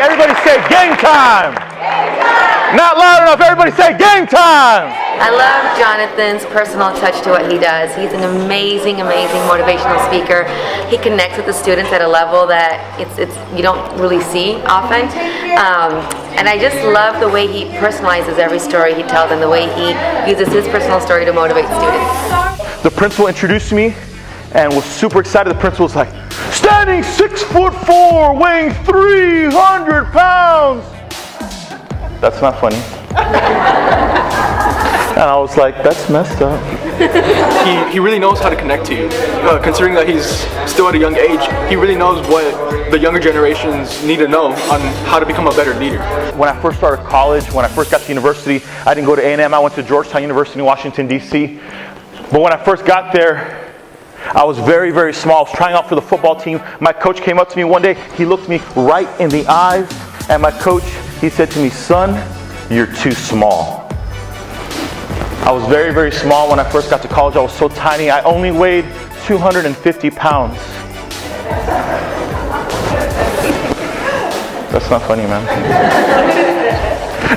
Everybody say game time. Game time. Not loud enough. Everybody say game time. I love Jonathan's personal touch to what he does. He's an amazing motivational speaker. He connects with the students at a level that you don't really see often. And I just love the way he personalizes every story he tells and the way he uses his personal story to motivate students. The principal introduced me and was super excited. The principal was like, standing 6'4", weighing 300 pounds. That's not funny. And I was like, that's messed up. He really knows how to connect to you. Considering that he's still at a young age, he really knows what the younger generations need to know on how to become a better leader. When I first started college, when I first got to university, I didn't go to A&M. I went to Georgetown University in Washington, D.C. But when I first got there, I was very small. I was trying out for the football team. My coach came up to me one day. He looked me right in the eyes. And my coach, he said to me, son, you're too small. I was very small when I first got to college. I was so tiny. I only weighed 250 pounds. That's not funny, man.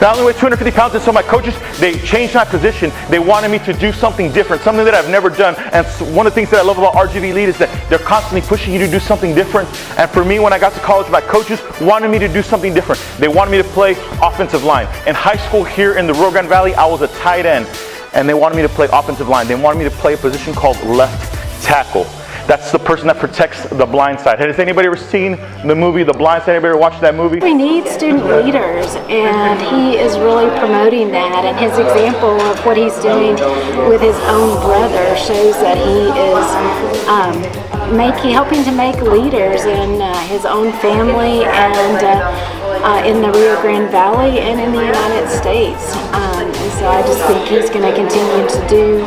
I only weighed 250 pounds, and so my coaches, they changed my position. They wanted me to do something different, something that I've never done. And one of the things that I love about RGV Lead is that they're constantly pushing you to do something different. And for me, when I got to college, my coaches wanted me to do something different. They wanted me to play offensive line. In high school here in the Rio Grande Valley, I was a tight end. And they wanted me to play offensive line. They wanted me to play a position called left tackle. That's the person that protects the blind side. Has anybody ever seen the movie The Blind Side? Anybody ever watched that movie? We need student leaders, and he is really promoting that. And his example of what he's doing with his own brother shows that he is helping to make leaders in his own family and in the Rio Grande Valley and in the United States. And so I just think he's going to continue to do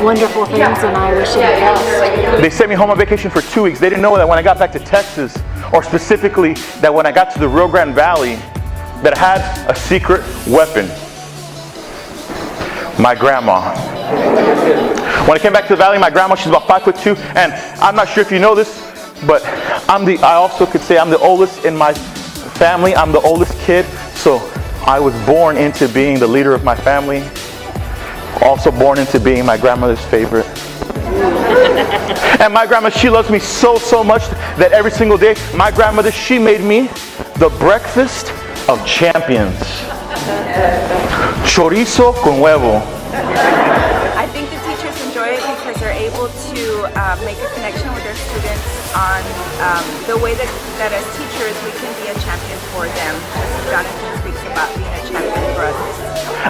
wonderful things, and I wish him the best. They sent me home on vacation for 2 weeks. They didn't know that when I got back to Texas, or specifically that when I got to the Rio Grande Valley, that I had a secret weapon. My grandma. When I came back to the valley, my grandma, she's about 5'2", and I'm not sure if you know this, but I also could say I'm the oldest in my family. I'm the oldest kid, so I was born into being the leader of my family. Also born into being my grandmother's favorite. And my grandma, she loves me so much that every single day, my grandmother, she made me the breakfast of champions. Chorizo con huevo. I think the teachers enjoy it because they're able to make a connection with their students on the way that as teachers we can be a champion for them. As Jonathan speaks about being a champion for others.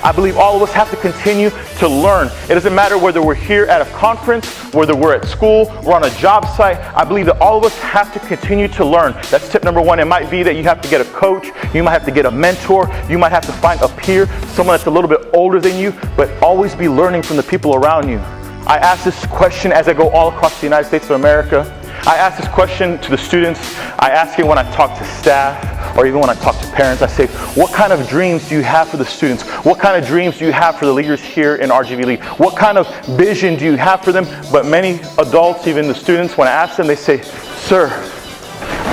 I believe all of us have to continue to learn. It doesn't matter whether we're here at a conference, whether we're at school, we're on a job site. I believe that all of us have to continue to learn. That's tip number one. It might be that you have to get a coach, you might have to get a mentor, you might have to find a peer, someone that's a little bit older than you, but always be learning from the people around you. I ask this question as I go all across the United States of America. I ask this question to the students. I ask it when I talk to staff, or even when I talk to parents. I say, what kind of dreams do you have for the students? What kind of dreams do you have for the leaders here in RGV Lead? What kind of vision do you have for them? But many adults, even the students, when I ask them, they say, sir,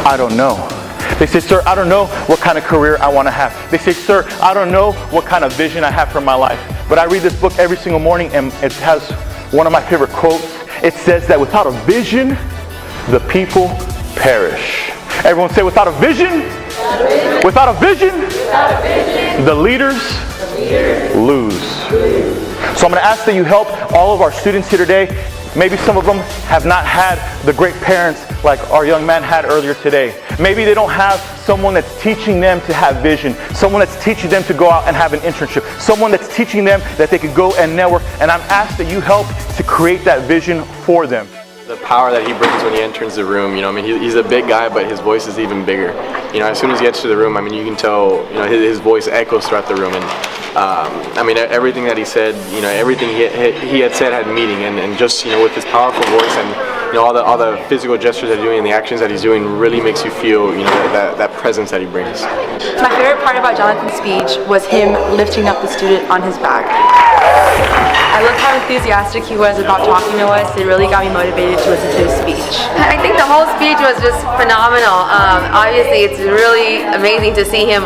I don't know. They say, sir, I don't know what kind of career I want to have. They say, sir, I don't know what kind of vision I have for my life. But I read this book every single morning, and it has one of my favorite quotes. It says that without a vision, the people perish. Everyone say, without a vision, without a vision, the leaders lose. So I'm going to ask that you help all of our students here today. Maybe some of them have not had the great parents like our young man had earlier today. Maybe they don't have someone that's teaching them to have vision, someone that's teaching them to go out and have an internship, someone that's teaching them that they could go and network. And I'm asked that you help to create that vision for them. The power that he brings when he enters the room, I mean, he's a big guy, but his voice is even bigger. As soon as he gets to the room, I mean, you can tell, his voice echoes throughout the room. And I mean, everything that he said, everything he had said had meaning. And just, with his powerful voice and, all the physical gestures that he's doing and the actions that he's doing really makes you feel, that presence that he brings. My favorite part about Jonathan's speech was him lifting up the student on his back. I loved how enthusiastic he was about talking to us. It really got me motivated to listen to his speech. I think the whole speech was just phenomenal. Obviously, it's really amazing to see him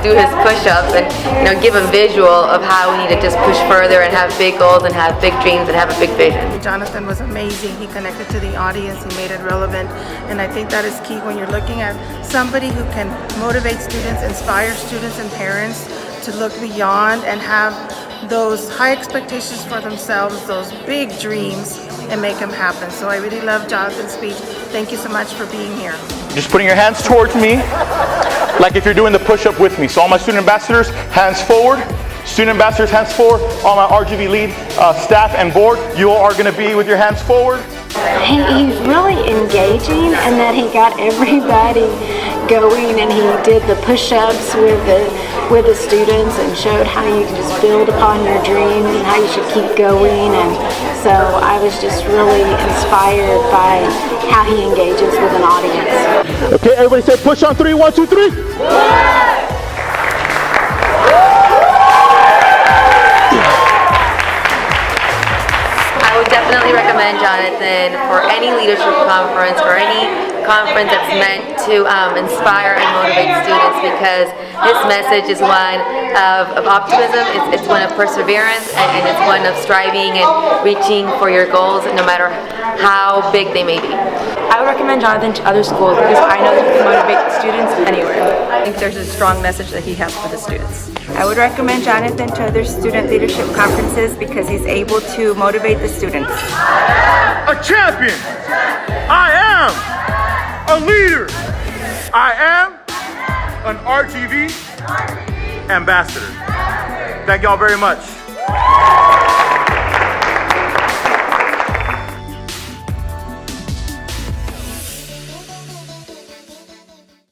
do his push-ups and give a visual of how we need to just push further and have big goals and have big dreams and have a big vision. Jonathan was amazing. He connected to the audience. He made it relevant, and I think that is key when you're looking at somebody who can motivate students, inspire students and parents to look beyond and have those high expectations for themselves, those big dreams, and make them happen. So I really love Jonathan's speech. Thank you so much for being here. Just putting your hands towards me, like if you're doing the push-up with me. So all my student ambassadors, hands forward. Student ambassadors, hands forward. All my RGV lead staff and board, you all are going to be with your hands forward. He's really engaging, and that he got everybody going, and he did the push-ups with the students and showed how you can just build upon your dreams and how you should keep going. And so I was just really inspired by how he engages with an audience. Okay, everybody say push on 3. 1, 2, 3. I would definitely recommend Jonathan for any leadership conference, for any conference that's meant to inspire and motivate students, because his message is one of optimism, it's one of perseverance, and it's one of striving and reaching for your goals no matter how big they may be. I would recommend Jonathan to other schools because I know that he can motivate students anywhere. I think there's a strong message that he has for the students. I would recommend Jonathan to other student leadership conferences because he's able to motivate the students. A champion! I am a leader! I am an RGV ambassador. Thank y'all very much.